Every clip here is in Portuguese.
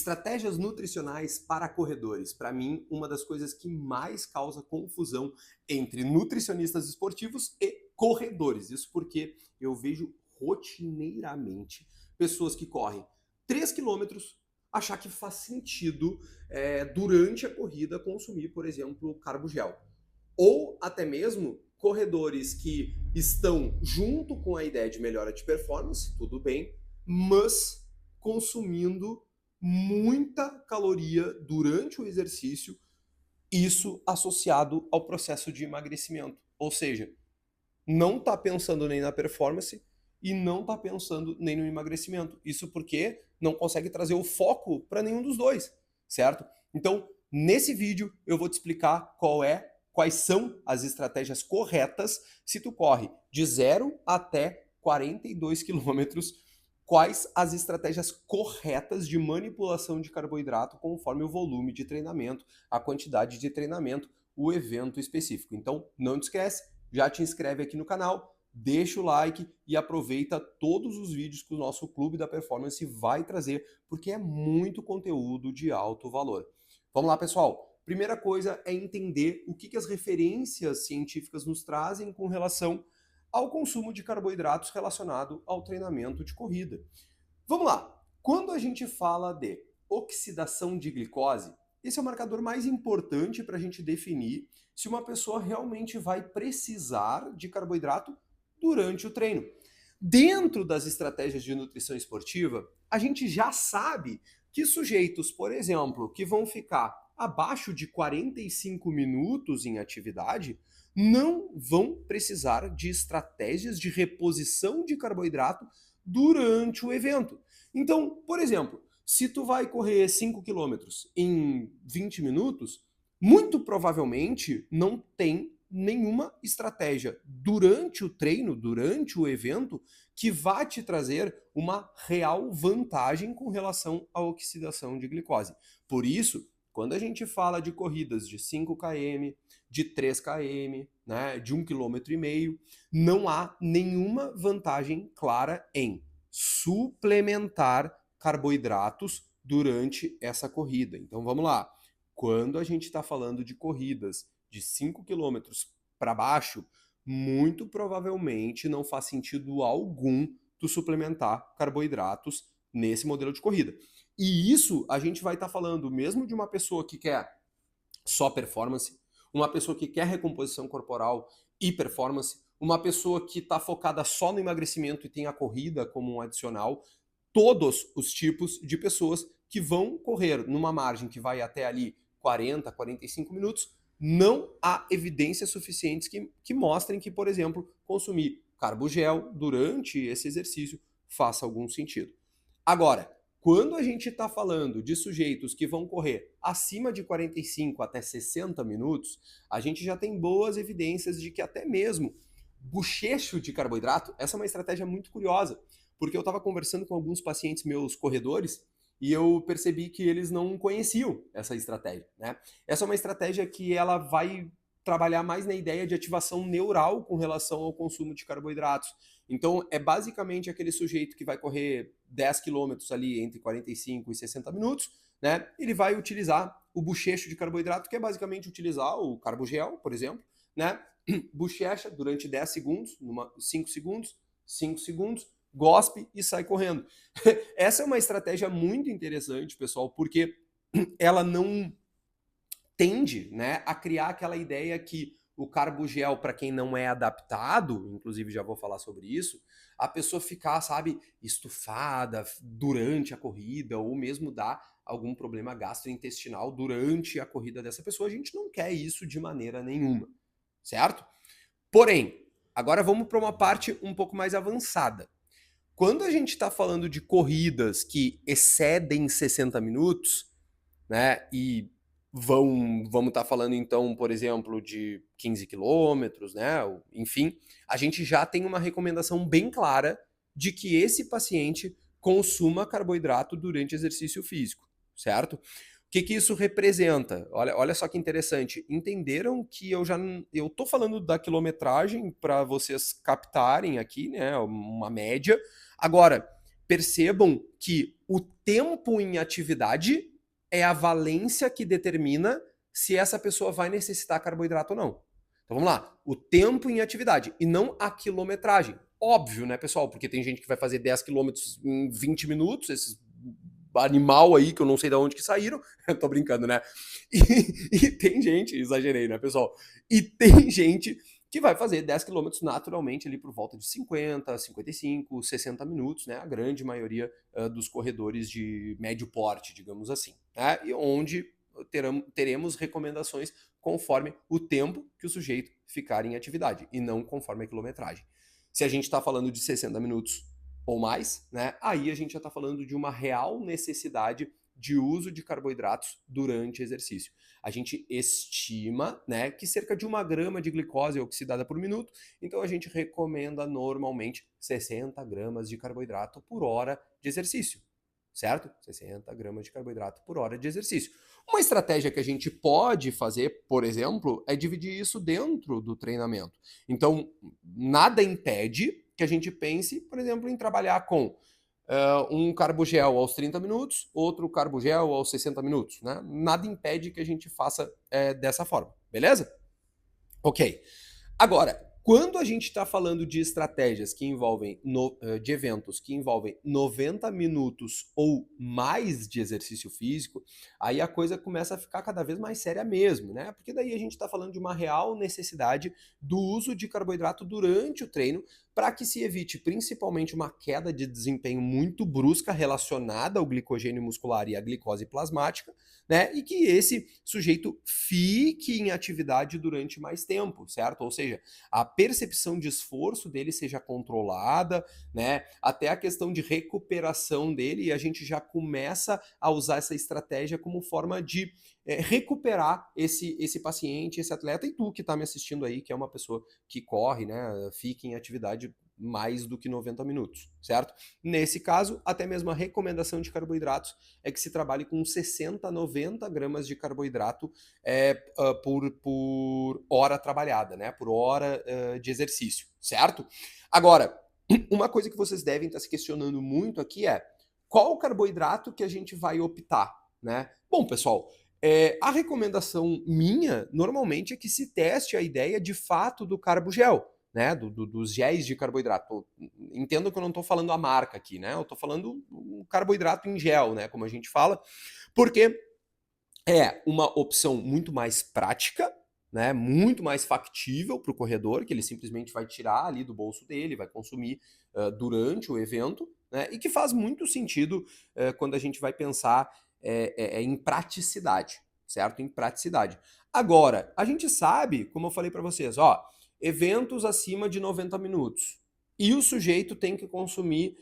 Estratégias nutricionais para corredores. Para mim, uma das coisas que mais causa confusão entre nutricionistas esportivos e corredores. Isso porque eu vejo rotineiramente pessoas que correm 3 quilômetros achar que faz sentido, durante a corrida, consumir, por exemplo, carbogel. Ou até mesmo corredores que estão junto com a ideia de melhora de performance, tudo bem, mas consumindo muita caloria durante o exercício, isso associado ao processo de emagrecimento. Ou seja, não está pensando nem na performance e não está pensando nem no emagrecimento. Isso porque não consegue trazer o foco para nenhum dos dois, certo? Então, nesse vídeo eu vou te explicar quais são as estratégias corretas se tu corre de 0 até 42 quilômetros, quais as estratégias corretas de manipulação de carboidrato conforme o volume de treinamento, a quantidade de treinamento, o evento específico. Então, não te esquece, já te inscreve aqui no canal, deixa o like e aproveita todos os vídeos que o nosso Clube da Performance vai trazer, porque é muito conteúdo de alto valor. Vamos lá, pessoal. Primeira coisa é entender o que as referências científicas nos trazem com relação ao consumo de carboidratos relacionado ao treinamento de corrida. Vamos lá. Quando a gente fala de oxidação de glicose, esse é o marcador mais importante para a gente definir se uma pessoa realmente vai precisar de carboidrato durante o treino. Dentro das estratégias de nutrição esportiva, a gente já sabe que sujeitos, por exemplo, que vão ficar abaixo de 45 minutos em atividade, não vão precisar de estratégias de reposição de carboidrato durante o evento. Então, por exemplo, se tu vai correr 5 quilômetros em 20 minutos, muito provavelmente não tem nenhuma estratégia durante o treino, durante o evento, que vá te trazer uma real vantagem com relação à oxidação de glicose. Por isso, quando a gente fala de corridas de 5 km, de 3 km, né, de 1,5 km, não há nenhuma vantagem clara em suplementar carboidratos durante essa corrida. Então vamos lá. Quando a gente está falando de corridas de 5 km para baixo, muito provavelmente não faz sentido algum tu suplementar carboidratos nesse modelo de corrida. E isso a gente vai estar falando mesmo de uma pessoa que quer só performance, uma pessoa que quer recomposição corporal e performance, uma pessoa que está focada só no emagrecimento e tem a corrida como um adicional, todos os tipos de pessoas que vão correr numa margem que vai até ali 40, 45 minutos, não há evidências suficientes que mostrem que, por exemplo, consumir carbogel durante esse exercício faça algum sentido. Agora, quando a gente está falando de sujeitos que vão correr acima de 45 até 60 minutos, a gente já tem boas evidências de que até mesmo bochecho de carboidrato, essa é uma estratégia muito curiosa, porque eu estava conversando com alguns pacientes meus corredores e eu percebi que eles não conheciam essa estratégia, né? Essa é uma estratégia que ela vai trabalhar mais na ideia de ativação neural com relação ao consumo de carboidratos. Então, é basicamente aquele sujeito que vai correr 10 quilômetros ali entre 45 e 60 minutos, né? Ele vai utilizar o bochecho de carboidrato, que é basicamente utilizar o carbogel, por exemplo, né? Bochecha durante 10 segundos, 5 segundos, 5 segundos, gospe e sai correndo. Essa é uma estratégia muito interessante, pessoal, porque ela não tende, né, a criar aquela ideia que o carbogel, para quem não é adaptado, inclusive já vou falar sobre isso, a pessoa ficar, sabe, estufada durante a corrida ou mesmo dar algum problema gastrointestinal durante a corrida dessa pessoa. A gente não quer isso de maneira nenhuma, certo? Porém, agora vamos para uma parte um pouco mais avançada. Quando a gente está falando de corridas que excedem 60 minutos, né, e vamos estar falando então, por exemplo, de 15 quilômetros, né, enfim, a gente já tem uma recomendação bem clara de que esse paciente consuma carboidrato durante exercício físico, certo? O que isso representa? Olha só que interessante. Entenderam que eu tô falando da quilometragem para vocês captarem aqui, né, uma média. Agora, percebam que o tempo em atividade é a valência que determina se essa pessoa vai necessitar carboidrato ou não. Então vamos lá, o tempo em atividade e não a quilometragem. Óbvio, né, pessoal? Porque tem gente que vai fazer 10 quilômetros em 20 minutos, esses animal aí que eu não sei de onde que saíram, eu tô brincando, né? E tem gente, exagerei, né, pessoal? E tem gente que vai fazer 10 quilômetros naturalmente ali por volta de 50, 55, 60 minutos, né? A grande maioria dos corredores de médio porte, digamos assim, né? E onde teremos recomendações conforme o tempo que o sujeito ficar em atividade e não conforme a quilometragem. Se a gente está falando de 60 minutos ou mais, né? Aí a gente já está falando de uma real necessidade de uso de carboidratos durante exercício. A gente estima, né, que cerca de 1 grama de glicose é oxidada por minuto, então a gente recomenda normalmente 60 gramas de carboidrato por hora de exercício, certo? 60 gramas de carboidrato por hora de exercício. Uma estratégia que a gente pode fazer, por exemplo, é dividir isso dentro do treinamento. Então, nada impede que a gente pense, por exemplo, em trabalhar com um carbogel aos 30 minutos, outro carbogel aos 60 minutos, né? Nada impede que a gente faça dessa forma, beleza? Ok. Agora, quando a gente está falando de estratégias que envolvem, de eventos que envolvem 90 minutos ou mais de exercício físico, aí a coisa começa a ficar cada vez mais séria mesmo, né? Porque daí a gente está falando de uma real necessidade do uso de carboidrato durante o treino para que se evite principalmente uma queda de desempenho muito brusca relacionada ao glicogênio muscular e à glicose plasmática, né? E que esse sujeito fique em atividade durante mais tempo, certo? Ou seja, a percepção de esforço dele seja controlada, né? Até a questão de recuperação dele, e a gente já começa a usar essa estratégia como forma de recuperar esse paciente, esse atleta, e tu que está me assistindo aí, que é uma pessoa que corre, né? Fica em atividade mais do que 90 minutos, certo? Nesse caso, até mesmo a recomendação de carboidratos é que se trabalhe com 60, 90 gramas de carboidrato por hora trabalhada, né? Por hora de exercício, certo? Agora, uma coisa que vocês devem estar se questionando muito aqui é qual o carboidrato que a gente vai optar, né? Bom, pessoal, a recomendação minha normalmente é que se teste a ideia de fato do carbogel, né, dos géis de carboidrato. Entendo que eu não estou falando a marca aqui, né? Eu estou falando o carboidrato em gel, né? Como a gente fala, porque é uma opção muito mais prática, né? Muito mais factível para o corredor, que ele simplesmente vai tirar ali do bolso dele, vai consumir durante o evento, né? E que faz muito sentido quando a gente vai pensar em praticidade, certo? Em praticidade. Agora, a gente sabe, como eu falei para vocês, ó, eventos acima de 90 minutos. E o sujeito tem que consumir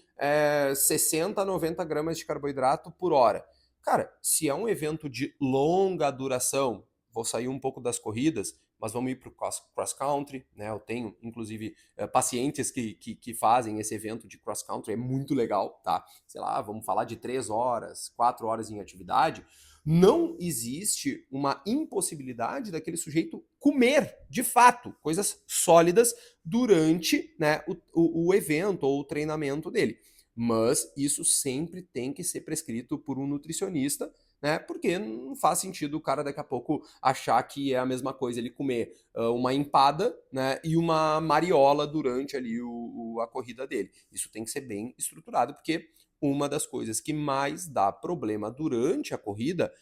60 a 90 gramas de carboidrato por hora. Cara, se é um evento de longa duração, vou sair um pouco das corridas, mas vamos ir para o cross-country, né? Eu tenho, inclusive, pacientes que fazem esse evento de cross-country, é muito legal, tá? Sei lá, vamos falar de 3 horas, 4 horas em atividade. Não existe uma impossibilidade daquele sujeito comer, de fato, coisas sólidas durante, né, o evento ou o treinamento dele. Mas isso sempre tem que ser prescrito por um nutricionista, né? Porque não faz sentido o cara daqui a pouco achar que é a mesma coisa ele comer uma empada, né, e uma mariola durante ali a corrida dele. Isso tem que ser bem estruturado, porque uma das coisas que mais dá problema durante a corrida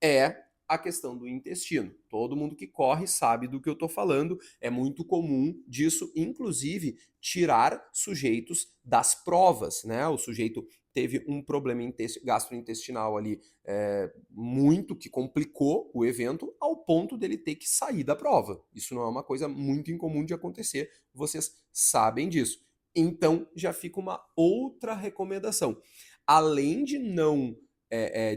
é a questão do intestino. Todo mundo que corre sabe do que eu estou falando. É muito comum disso, inclusive, tirar sujeitos das provas, né? O sujeito teve um problema gastrointestinal ali muito que complicou o evento ao ponto dele ter que sair da prova. Isso não é uma coisa muito incomum de acontecer, vocês sabem disso. Então já fica uma outra recomendação. Além de não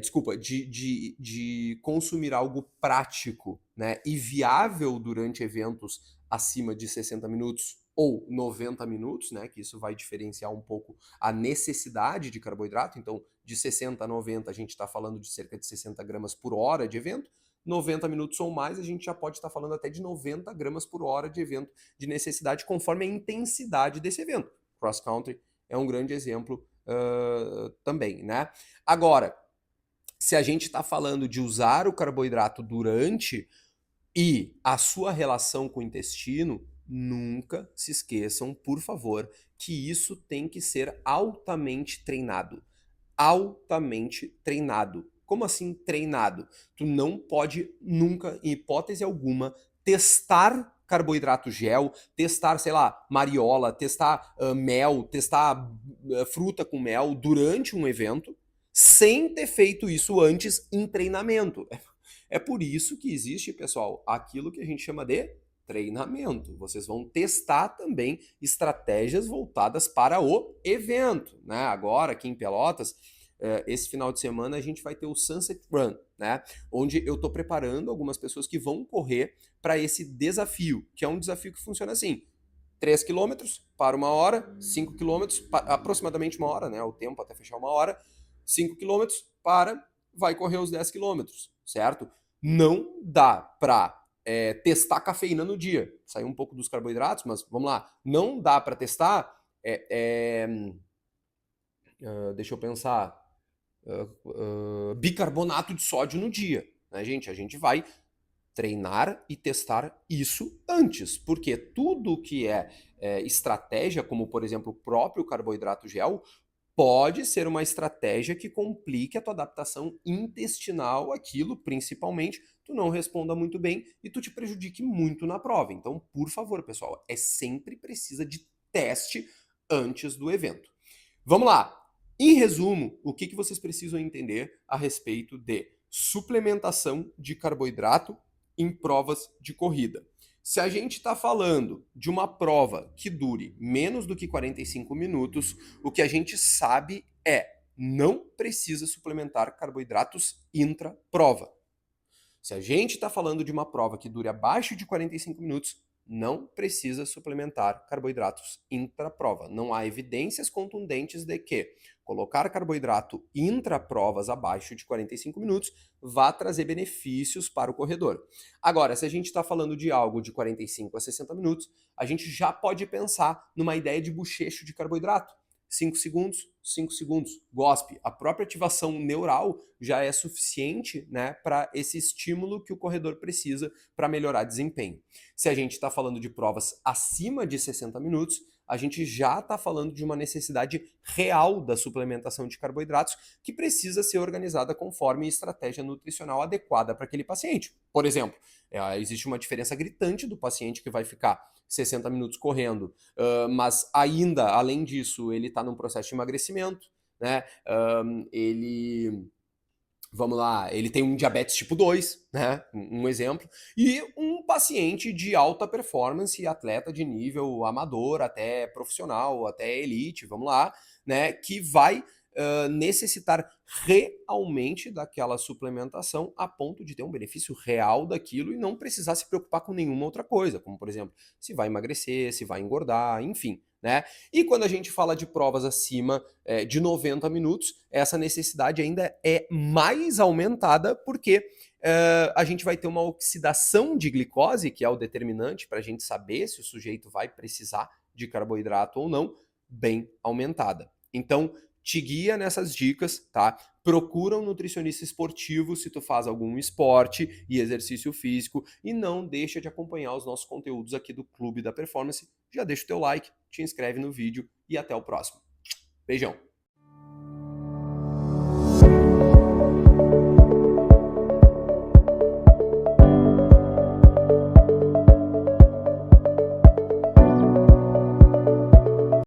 desculpa, de consumir algo prático, né, e viável durante eventos acima de 60 minutos ou 90 minutos, né, que isso vai diferenciar um pouco a necessidade de carboidrato. Então, de 60 a 90, a gente está falando de cerca de 60 gramas por hora de evento. 90 minutos ou mais, a gente já pode estar falando até de 90 gramas por hora de evento de necessidade, conforme a intensidade desse evento. Cross country é um grande exemplo também, né? Agora, se a gente está falando de usar o carboidrato durante e a sua relação com o intestino, nunca se esqueçam, por favor, que isso tem que ser altamente treinado. Altamente treinado. Como assim treinado? Tu não pode nunca, em hipótese alguma, testar carboidrato gel, testar, sei lá, mariola, testar mel, testar fruta com mel durante um evento, sem ter feito isso antes em treinamento. É por isso que existe, pessoal, aquilo que a gente chama de treinamento. Vocês vão testar também estratégias voltadas para o evento, né? Agora, aqui em Pelotas, esse final de semana a gente vai ter o Sunset Run, né? Onde eu estou preparando algumas pessoas que vão correr para esse desafio, que é um desafio que funciona assim: 3 quilômetros para 1 hora, 5 quilômetros, aproximadamente 1 hora, né? O tempo até fechar 1 hora, 5 quilômetros vai correr os 10 quilômetros, certo? Não dá para testar cafeína no dia. Saiu um pouco dos carboidratos, mas vamos lá. Não dá para testar. Deixa eu pensar. Bicarbonato de sódio no dia, né, gente? A gente vai treinar e testar isso antes, porque tudo que é estratégia, como por exemplo o próprio carboidrato gel, pode ser uma estratégia que complique a tua adaptação intestinal, aquilo principalmente, tu não responda muito bem e tu te prejudique muito na prova. Então, por favor, pessoal, sempre precisa de teste antes do evento. Vamos lá. Em resumo, o que vocês precisam entender a respeito de suplementação de carboidrato em provas de corrida? Se a gente está falando de uma prova que dure menos do que 45 minutos, o que a gente sabe não precisa suplementar carboidratos intra-prova. Se a gente está falando de uma prova que dure abaixo de 45 minutos, não precisa suplementar carboidratos intra-prova. Não há evidências contundentes de que colocar carboidrato intra-provas abaixo de 45 minutos vá trazer benefícios para o corredor. Agora, se a gente está falando de algo de 45 a 60 minutos, a gente já pode pensar numa ideia de bochecho de carboidrato. 5 segundos, 5 segundos, gospe. A própria ativação neural já é suficiente, né, para esse estímulo que o corredor precisa para melhorar desempenho. Se a gente está falando de provas acima de 60 minutos, a gente já está falando de uma necessidade real da suplementação de carboidratos que precisa ser organizada conforme estratégia nutricional adequada para aquele paciente. Por exemplo, existe uma diferença gritante do paciente que vai ficar 60 minutos correndo, mas ainda, além disso, ele está num processo de emagrecimento, né? Vamos lá, ele tem um diabetes tipo 2, né? Um exemplo, e um paciente de alta performance, atleta de nível amador, até profissional, até elite, vamos lá, né? Que vai necessitar realmente daquela suplementação a ponto de ter um benefício real daquilo e não precisar se preocupar com nenhuma outra coisa, como por exemplo, se vai emagrecer, se vai engordar, enfim, né? E quando a gente fala de provas acima de 90 minutos, essa necessidade ainda é mais aumentada porque a gente vai ter uma oxidação de glicose, que é o determinante para a gente saber se o sujeito vai precisar de carboidrato ou não, bem aumentada. Então, te guia nessas dicas, tá? Procura um nutricionista esportivo se tu faz algum esporte e exercício físico e não deixa de acompanhar os nossos conteúdos aqui do Clube da Performance. Já deixa o teu like, te inscreve no vídeo e até o próximo. Beijão!